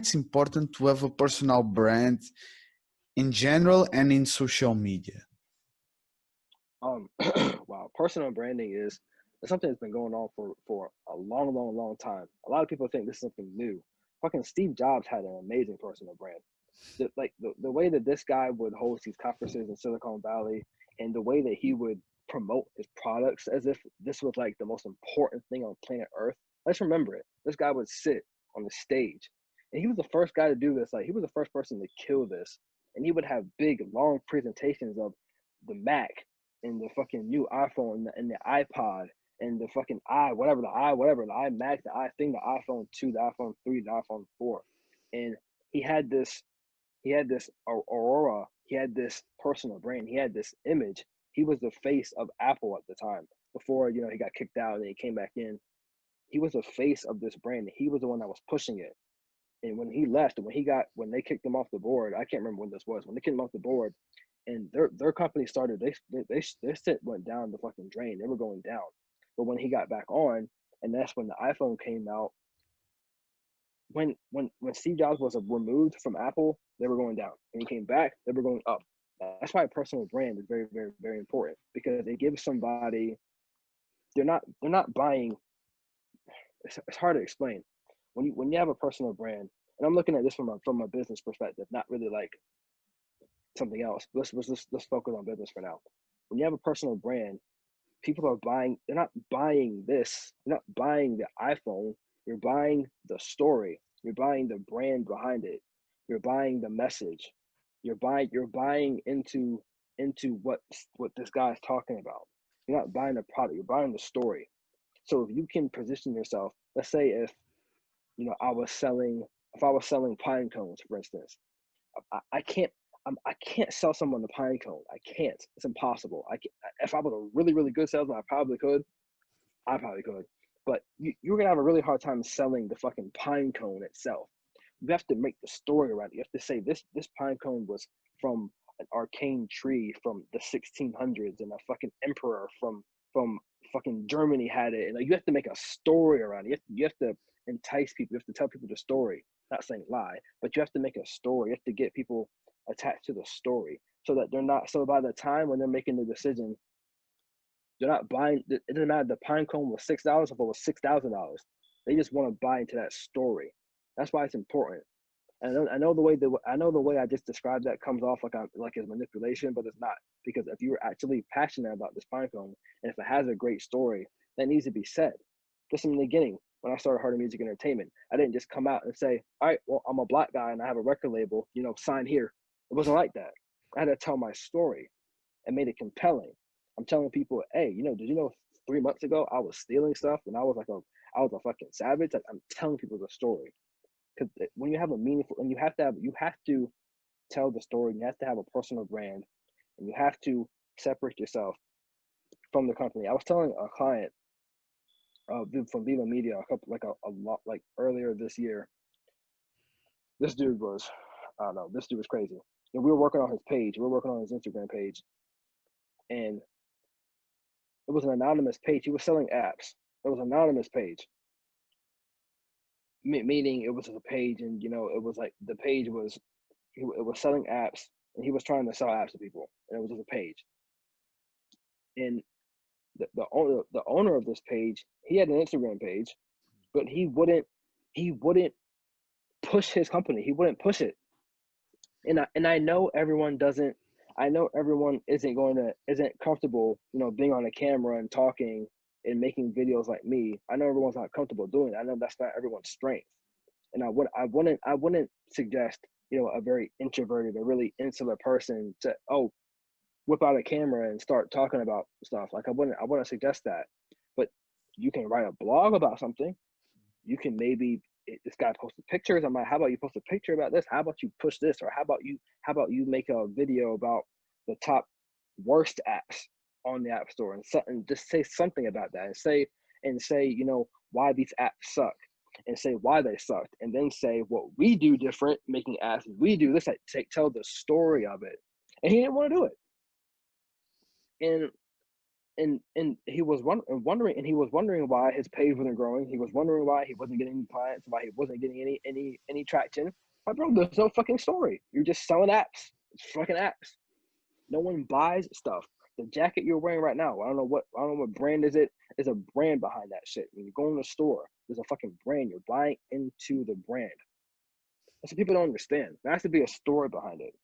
it's important to have a personal brand in general and in social media? Wow, personal branding is something that's been going on for a long time. A lot of people think this is something new. Fucking Steve Jobs had an amazing personal brand. The way that this guy would host these conferences in Silicon Valley, and the way that he would promote his products as if this was like the most important thing on planet Earth. Let's remember it. This guy would sit on the stage, and he was the first guy to do this. Like, he was the first person to kill this, and he would have big, long presentations of the Mac and the fucking new iPhone and the iPod and the fucking whatever, the iMac, the iThing, the iPhone 2, the iPhone 3, the iPhone 4. And he had this aurora, he had this personal brand, he had this image. He was the face of Apple at the time before, he got kicked out and he came back in. He was the face of this brand. He was the one that was pushing it. And when he left, when they kicked him off the board, I can't remember when this was, when they kicked him off the board, and their company started, their shit went down the fucking drain. They were going down. But when he got back on, and that's when the iPhone came out, when Steve Jobs was removed from Apple, they were going down. When he came back, they were going up. That's why a personal brand is very, very, very important, because it gives somebody, they're not buying. It's hard to explain. When you have a personal brand, and I'm looking at this from a business perspective, not really like something else. Let's focus on business for now. When you have a personal brand, people are buying. They're not buying this. You're not buying the iPhone. You're buying the story. You're buying the brand behind it. You're buying the message. You're buying into what this guy is talking about. You're not buying the product. You're buying the story. So if you can position yourself, let's say if I was selling pine cones, for instance, I can't sell someone the pine cone. I can't. It's impossible. If I was a really, really good salesman, I probably could. But you're gonna have a really hard time selling the fucking pine cone itself. You have to make the story around it. You have to say this pine cone was from an arcane tree from the 1600s, and a fucking emperor from fucking Germany had it. And you have to make a story around it. You have to entice people. You have to tell people the story. Not saying lie, but you have to make a story. You have to get people attached to the story, so that they're not. So by the time when they're making the decision, they're not buying. It doesn't matter if the pine cone was $6 or if it was $6,000. They just want to buy into that story. That's why it's important. And I know the way I just described that comes off like it's manipulation, but it's not, because if you're actually passionate about this pine cone, and if it has a great story, that needs to be said. Just in the beginning, when I started Heart of Music Entertainment, I didn't just come out and say, all right, well, I'm a Black guy and I have a record label, sign here. It wasn't like that. I had to tell my story and made it compelling. I'm telling people, hey, did you know 3 months ago I was stealing stuff and I was a fucking savage? Like, I'm telling people the story. Because when you have a meaningful, and you have to tell the story, you have to have a personal brand, and you have to separate yourself from the company. I was telling a client from Viva Media a lot earlier this year. This dude was, I don't know, this dude was crazy. And we were working on his page. We were working on his Instagram page, and it was an anonymous page. He was selling apps. It was an anonymous page. Meaning it was a page, and it was like the page was, it was selling apps, and he was trying to sell apps to people, and it was just a page. And the owner of this page, he had an Instagram page, but he wouldn't push his company. He wouldn't push it. And I know everyone doesn't. I know everyone isn't comfortable, being on a camera and talking and making videos like me. I know everyone's not comfortable doing it. I know that's not everyone's strength. And I wouldn't suggest, a very introverted, a really insular person to whip out a camera and start talking about stuff. Like, I wouldn't suggest that. But you can write a blog about something. You can maybe, this guy posted pictures. I'm like, how about you post a picture about this? How about you push this? Or how about you make a video about the top worst apps on the App Store, and just say something about that, and say why these apps suck, and say why they sucked, and then say what we do different making apps. We do this, tell the story of it. And he didn't want to do it. and he was wondering why his page wasn't growing. He was wondering why he wasn't getting any clients, why he wasn't getting any traction. My bro, there's no fucking story. You're just selling apps. It's fucking apps. No one buys stuff. The jacket you're wearing right now, I don't know what brand is it. There's a brand behind that shit. When you go in the store, there's a fucking brand. You're buying into the brand. That's what people don't understand. There has to be a story behind it.